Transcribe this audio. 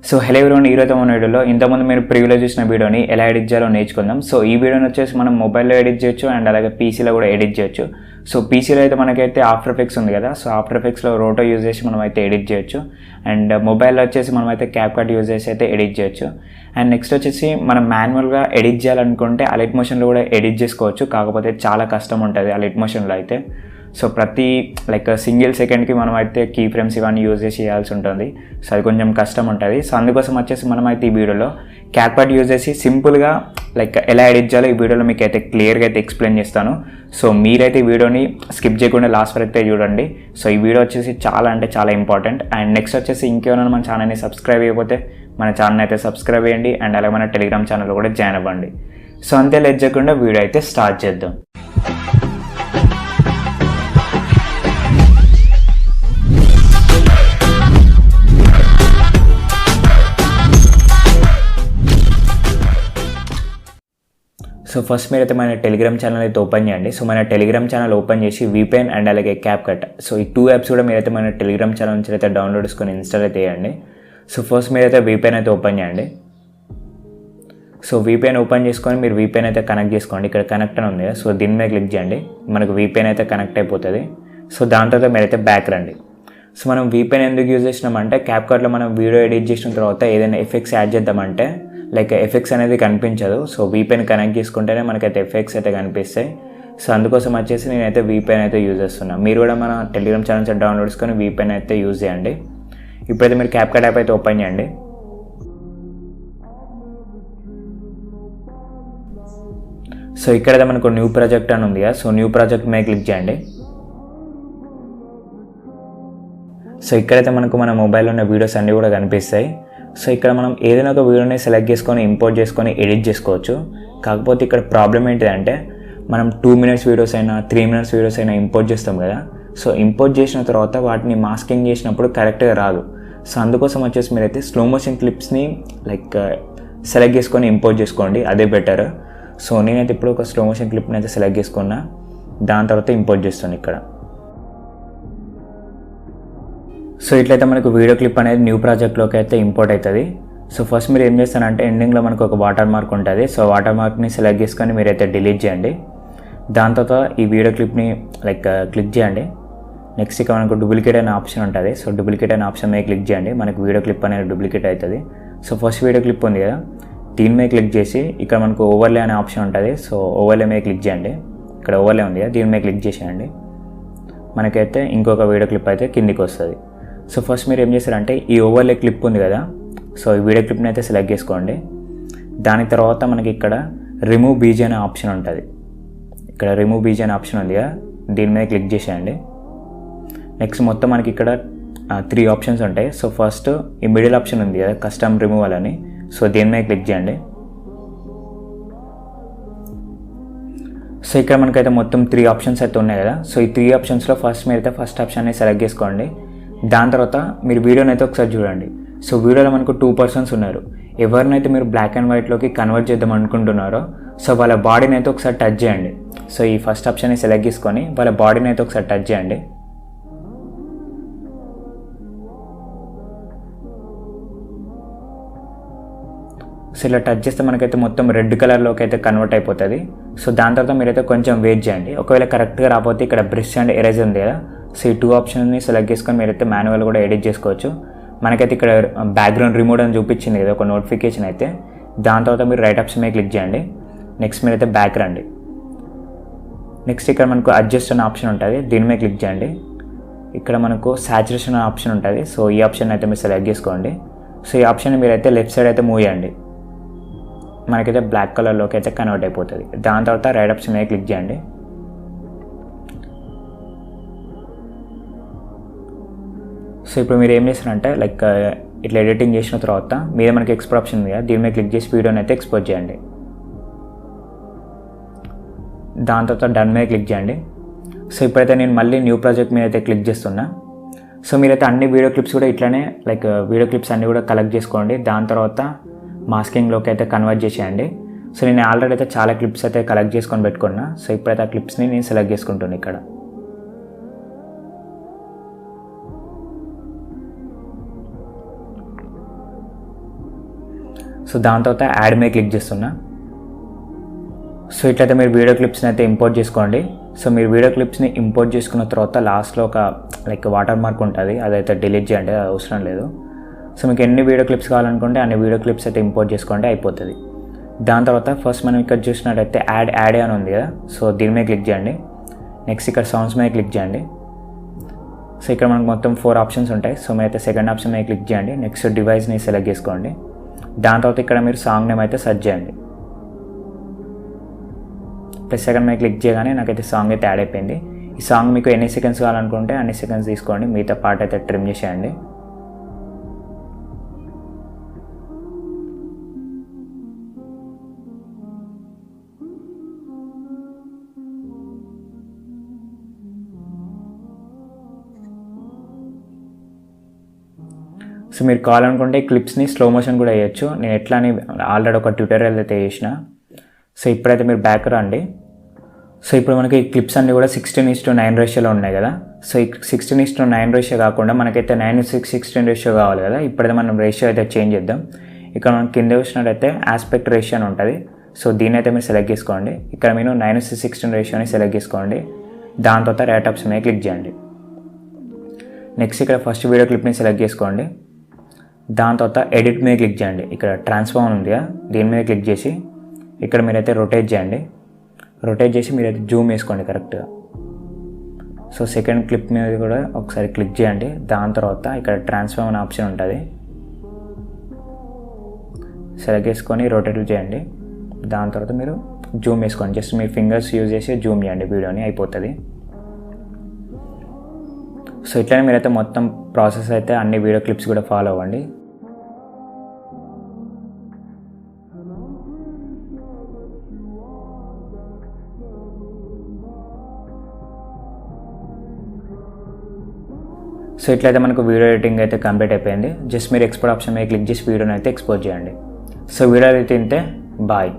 So hello everyone, ఈరోజు మన వీడియోలో ఇంతకుముందు మీరు ప్రీవ్యూలో చూసిన వీడియోని ఎలా ఎడిట్ చేయాలో నేర్చుకుందాం. సో ఈ వీడియోని వచ్చేసి మనం మొబైల్లో ఎడిట్ చేయొచ్చు అండ్ అలాగే పీసీలో కూడా ఎడిట్ చేయొచ్చు. సో పీసీలో అయితే మనకైతే ఆఫ్టర్ ఎఫెక్ట్స్ ఉంది కదా, సో ఆఫ్టర్ ఎఫెక్ట్స్లో రోటో యూజ్ చేసి మనం అయితే ఎడిట్ చేయొచ్చు. అండ్ మొబైల్లో వచ్చేసి మనం అయితే క్యాప్కట్ యూజ్ చేసి అయితే ఎడిట్ చేయొచ్చు. అండ్ నెక్స్ట్ వచ్చేసి మనం మాన్యువల్గా ఎడిట్ చేయాలనుకుంటే అలైట్ మోషన్లో కూడా ఎడిట్ చేసుకోవచ్చు, కాకపోతే చాలా కష్టం ఉంటుంది అలైట్ మోషన్లో అయితే. సో ప్రతి సింగిల్ సెకండ్కి మనం అయితే కీ ఫ్రేమ్స్ ఇవన్నీ యూజ్ చేసి చేయాల్సి ఉంటుంది. సో అది కొంచెం కష్టం ఉంటుంది. సో అందుకోసం వచ్చేసి మనం అయితే ఈ వీడియోలో క్యాప్కట్ యూజ్ చేసి సింపుల్గా ఎలా ఎడిట్ చేయాలో ఈ వీడియోలో మీకు అయితే క్లియర్గా అయితే ఎక్స్ప్లెయిన్ చేస్తాను. సో మీరైతే ఈ వీడియోని స్కిప్ చేయకుండా లాస్ట్ వరకు అయితే చూడండి. సో ఈ వీడియో వచ్చేసి చాలా ఇంపార్టెంట్. అండ్ నెక్స్ట్ వచ్చేసి ఇంకేమైనా మన ఛానల్ని సబ్స్క్రైబ్ చేయకపోతే మన ఛానల్ అయితే సబ్స్క్రైబ్ చేయండి అండ్ అలాగే మన టెలిగ్రామ్ ఛానల్లో కూడా జాయిన్ అవ్వండి. సో అంతే లేట్ చేయకుండా వీడియో అయితే స్టార్ట్ చేద్దాం. సో ఫస్ట్ మీరైతే మన టెలిగ్రామ్ ఛానల్ అయితే ఓపెన్ చేయండి. సో మన టెలిగ్రామ్ ఛానల్ ఓపెన్ చేసి VPN అండ్ అలాగే క్యాప్కట్, సో ఈ 2 యాప్స్ కూడా మీరైతే మన టెలిగ్రామ్ ఛానల్ నుంచి అయితే డౌన్లోడ్ చేసుకొని ఇన్స్టాల్ అయితే చేయండి. సో ఫస్ట్ మీరైతే VPN అయితే ఓపెన్ చేయండి. సో VPN ఓపెన్ చేసుకొని మీరు VPN అయితే కనెక్ట్ చేసుకోండి. ఇక్కడ కనెక్ట్ అని ఉంది, సో దీని మీద క్లిక్ చేయండి. మనకు VPN అయితే కనెక్ట్ అయిపోతుంది. సో దాని తర్వాత మీరైతే బ్యాక్ రండి. సో మనం VPN ఎందుకు యూజ్ చేసినామంటే క్యాప్కట్లో మనం వీడియో ఎడిట్ చేసిన తర్వాత ఏదైనా ఎఫెక్ట్స్ యాడ్ చేద్దామంటే ఎఫెక్ట్స్ అనేది కనిపించదు. సో VPN కనెక్ట్ చేసుకుంటేనే మనకైతే ఎఫెక్ట్స్ అయితే కనిపిస్తాయి. సో అందుకోసం వచ్చేసి నేనైతే VPN అయితే యూజ్ చేస్తున్నాను. మీరు కూడా మన టెలిగ్రామ్ ఛానల్ డౌన్లోడ్ చేసుకొని VPN అయితే యూజ్ చేయండి. ఇప్పుడైతే మీరు క్యాప్కట్ యాప్ అయితే ఓపెన్ చేయండి. సో ఇక్కడైతే మనకు న్యూ ప్రాజెక్ట్ అని ఉంది కదా, సో న్యూ ప్రాజెక్ట్ మీద క్లిక్ చేయండి. సో ఇక్కడైతే మనకు మన మొబైల్లో ఉన్న వీడియోస్ అన్నీ కూడా కనిపిస్తాయి. సో ఇక్కడ మనం ఏదైనా ఒక వీడియోని సెలెక్ట్ చేసుకొని ఇంపోర్ట్ చేసుకొని ఎడిట్ చేసుకోవచ్చు. కాకపోతే ఇక్కడ ప్రాబ్లం ఏంటిదంటే మనం 2 minutes వీడియోస్ అయినా 3 minutes వీడియోస్ అయినా ఇంపోర్ట్ చేస్తాం కదా. సో ఇంపోర్ట్ చేసిన తర్వాత వాటిని మాస్కింగ్ చేసినప్పుడు కరెక్ట్గా రాదు. సో అందుకోసం వచ్చేసి మీరైతే స్లో మోషన్ క్లిప్స్ని సెలెక్ట్ చేసుకొని ఇంపోర్ట్ చేసుకోండి, అదే బెటర్. సో నేనైతే ఇప్పుడు ఒక స్లో మోషన్ క్లిప్ని అయితే సెలెక్ట్ చేసుకున్నా, దాని తర్వాత ఇంపోర్ట్ చేస్తాను ఇక్కడ. సో ఇట్లయితే మనకు వీడియో క్లిప్ అనేది న్యూ ప్రాజెక్ట్లోకి అయితే ఇంపోర్ట్ అవుతుంది. సో ఫస్ట్ మీరు ఏం చేస్తారంటే ఎండింగ్లో మనకు ఒక వాటర్ మార్క్ ఉంటుంది. సో వాటర్ మార్క్ని సెలెక్ట్ చేసుకొని మీరైతే డిలీట్ చేయండి. దాని తర్వాత ఈ వీడియో క్లిప్ని క్లిక్ చేయండి. నెక్స్ట్ ఇక్కడ మనకు డూప్లికేట్ అనే ఆప్షన్ ఉంటుంది. సో డూప్లికేట్ అనే ఆప్షన్ మీద క్లిక్ చేయండి, మనకు వీడియో క్లిప్ అనేది డూప్లికేట్ అవుతుంది. సో ఫస్ట్ వీడియో క్లిప్ ఉంది కదా, దీని మీద క్లిక్ చేసి ఇక్కడ మనకు ఓవర్లే అనే ఆప్షన్ ఉంటుంది. సో ఓవర్లే మీద క్లిక్ చేయండి. ఇక్కడ ఓవర్లే ఉంది కదా, దీని మీద క్లిక్ చేసేయండి. మనకైతే ఇంకొక వీడియో క్లిప్ అయితే కిందికి వస్తుంది. సో ఫస్ట్ మీరు ఏం చేస్తారంటే ఈ ఓవర్లే క్లిప్ ఉంది కదా, సో ఈ వీడియో క్లిప్ని అయితే సెలెక్ట్ చేసుకోండి. దాని తర్వాత మనకి ఇక్కడ రిమూవ్ బీజీ అనే ఆప్షన్ ఉంటుంది. ఇక్కడ రిమూవ్ బీజీ అనే ఆప్షన్ ఉంది కదా, దీని మీద క్లిక్ చేసేయండి. నెక్స్ట్ మొత్తం మనకి ఇక్కడ 3 ఆప్షన్స్ ఉంటాయి. సో ఫస్ట్ ఈ మిడిల్ ఆప్షన్ ఉంది కదా, కస్టమ్ రిమూవల్ అని, సో దీని మీద క్లిక్ చేయండి. సో ఇక్కడ మనకైతే మొత్తం 3 ఆప్షన్స్ అయితే ఉన్నాయి కదా. సో ఈ 3 ఆప్షన్స్లో ఫస్ట్ మీరైతే ఫస్ట్ ఆప్షన్ని సెలెక్ట్ చేసుకోండి. దాని తర్వాత మీరు వీడియోని అయితే ఒకసారి చూడండి. సో వీడియోలో మనకు 2 persons ఉన్నారు. ఎవరినైతే మీరు బ్లాక్ అండ్ వైట్లోకి కన్వర్ట్ చేద్దాం అనుకుంటున్నారో సో వాళ్ళ బాడీని అయితే ఒకసారి టచ్ చేయండి. సో ఈ ఫస్ట్ ఆప్షన్ని సెలెక్ట్ చేసుకొని వాళ్ళ బాడీని అయితే ఒకసారి టచ్ చేయండి. సో ఇలా టచ్ చేస్తే మనకైతే మొత్తం రెడ్ కలర్లోకి అయితే కన్వర్ట్ అయిపోతుంది. సో దాని తర్వాత మీరైతే కొంచెం వెయిట్ చేయండి. ఒకవేళ కరెక్ట్గా రాకపోతే ఇక్కడ బ్రష్ అండ్ ఎరేజ్ ఉంది కదా, సో ఈ 2 ఆప్షన్ని సెలెక్ట్ చేసుకొని మీరైతే మాన్యువల్ కూడా ఎడిట్ చేసుకోవచ్చు. మనకైతే ఇక్కడ బ్యాక్గ్రౌండ్ రిమూవ్ అని చూపించింది కదా ఒక నోటిఫికేషన్ అయితే, దాని తర్వాత మీరు రైట్ ఆప్షన్ మీద క్లిక్ చేయండి. నెక్స్ట్ మీరైతే బ్యాక్ రండి. నెక్స్ట్ ఇక్కడ మనకు అడ్జస్ట్ అనే ఆప్షన్ ఉంటుంది, దీని మీద క్లిక్ చేయండి. ఇక్కడ మనకు సాచురేషన్ అనే ఆప్షన్ ఉంటుంది. సో ఈ ఆప్షన్ అయితే మీరు సెలెక్ట్ చేసుకోండి. సో ఈ ఆప్షన్ మీరైతే లెఫ్ట్ సైడ్ అయితే మూవ్ చేయండి, మనకైతే బ్లాక్ కలర్లోకి అయితే కన్వర్ట్ అయిపోతుంది. దాని తర్వాత రైట్ ఆప్షన్ మీద క్లిక్ చేయండి. సో ఇప్పుడు మీరు ఏం చేస్తారంటే ఇట్లా ఎడిటింగ్ చేసిన తర్వాత మీద మనకి ఎక్స్పోర్ట్ ఆప్షన్ ఉంది కదా, దీని మీద క్లిక్ చేసి వీడియోని అయితే ఎక్స్పోర్ట్ చేయండి. దాని తర్వాత డన్ మీద క్లిక్ చేయండి. సో ఇప్పుడైతే నేను మళ్ళీ న్యూ ప్రాజెక్ట్ మీద అయితే క్లిక్ చేస్తున్నా. సో మీరైతే అన్ని వీడియో క్లిప్స్ కూడా ఇట్లానే వీడియో క్లిప్స్ అన్నీ కూడా కలెక్ట్ చేసుకోండి. దాని తర్వాత మాస్కింగ్లోకి అయితే కన్వర్ట్ చేసేయండి. సో నేను ఆల్రెడీ అయితే చాలా క్లిప్స్ అయితే కలెక్ట్ చేసుకొని పెట్టుకున్నా. సో ఇప్పుడైతే ఆ క్లిప్స్ని నేను సెలెక్ట్ చేసుకుంటున్నాను ఇక్కడ. సో దాని తర్వాత యాడ్ మీద క్లిక్ చేస్తున్నా. సో ఇట్లయితే మీరు వీడియో క్లిప్స్ని అయితే ఇంపోర్ట్ చేసుకోండి. సో మీరు వీడియో క్లిప్స్ని ఇంపోర్ట్ చేసుకున్న తర్వాత లాస్ట్లో ఒక వాటర్ మార్క్ ఉంటుంది, అదైతే డిలీట్ చేయండి, అది అవసరం లేదు. సో మీకు ఎన్ని వీడియో క్లిప్స్ కావాలనుకుంటే అన్ని వీడియో క్లిప్స్ అయితే ఇంపోర్ట్ చేసుకోండి, అయిపోతుంది. దాని తర్వాత ఫస్ట్ మనం ఇక్కడ చూసినట్టయితే యాడ్ అని ఉంది కదా, సో దీని మీద క్లిక్ చేయండి. నెక్స్ట్ ఇక్కడ సౌండ్స్ మీద క్లిక్ చేయండి. సో ఇక్కడ మనకు మొత్తం 4 ఆప్షన్స్ ఉంటాయి. సో మీరైతే సెకండ్ ఆప్షన్ మీద క్లిక్ చేయండి. నెక్స్ట్ డివైస్ని సెలెక్ట్ చేసుకోండి. దాని తర్వాత ఇక్కడ మీరు సాంగ్ నేమ్ అయితే సెర్చ్ చేయండి. ప్లస్ సెకండ్ మీద క్లిక్ చేయగానే నాకైతే సాంగ్ అయితే యాడ్ అయిపోయింది. ఈ సాంగ్ మీకు ఎన్ని సెకండ్స్ కావాలనుకుంటే అన్ని సెకండ్స్ తీసుకోండి, మిగతా పార్ట్ అయితే ట్రిమ్ చేసేయండి. సో మీరు కావాలనుకుంటే ఈ క్లిప్స్ని స్లో మోషన్ కూడా వేయచ్చు. నేను ఎట్లా అని ఆల్రెడీ ఒక ట్యూటోరియల్ అయితే చేసిన. సో ఇప్పుడైతే మీరు బ్యాక్ రండి. సో ఇప్పుడు మనకి ఈ క్లిప్స్ అన్నీ కూడా 16:9 రేషియోలో ఉన్నాయి కదా. సో ఈ 16:9 రేషియో కాకుండా మనకైతే 9:16 రేషియో కావాలి కదా. ఇప్పుడైతే మనం రేషియో అయితే చేంజ్ చేద్దాం. ఇక్కడ మనం కింద చూసినట్టయితే ఆస్పెక్ట్ రేషియో అని ఉంటుంది. సో దీన్ని అయితే మీరు సెలెక్ట్ చేసుకోండి. ఇక్కడ మీరు 9:16 రేషియోని సెలెక్ట్ చేసుకోండి. దాని తర్వాత రైట్ ఆప్షన్ మీద క్లిక్ చేయండి. నెక్స్ట్ ఇక్కడ ఫస్ట్ వీడియో క్లిప్ని సెలెక్ట్ చేసుకోండి. దాని తర్వాత ఎడిట్ మీద క్లిక్ చేయండి. ఇక్కడ ట్రాన్స్ఫార్మ్ ఉంది కదా, దీని మీద క్లిక్ చేసి ఇక్కడ మీరైతే రొటేట్ చేయండి. రొటేట్ చేసి మీరైతే జూమ్ వేసుకోండి కరెక్ట్గా. సో సెకండ్ క్లిప్ మీద కూడా ఒకసారి క్లిక్ చేయండి. దాని తర్వాత ఇక్కడ ట్రాన్స్ఫార్మ్ అనే ఆప్షన్ ఉంటుంది, సెలెక్ట్ చేసుకొని రొటేట్ చేయండి. దాని తర్వాత మీరు జూమ్ వేసుకోండి. జస్ట్ మీ ఫింగర్స్ యూజ్ చేసి జూమ్ చేయండి, వీడియోని అయిపోతుంది. సో ఇట్లనే మీరైతే మొత్తం ప్రాసెస్ అయితే అన్ని వీడియో క్లిప్స్ కూడా ఫాలో అవ్వండి. సో ఇట్లయితే మనకు వీడియో ఎడిటింగ్ అయితే కంప్లీట్ అయిపోయింది. జస్ట్ మీరు ఎక్స్పోర్ట్ ఆప్షన్ మీద క్లిక్ చేసి వీడియోని అయితే ఎక్స్పోర్ట్ చేయండి. సో వీడియో అయితే ఇంతే, బాయ్.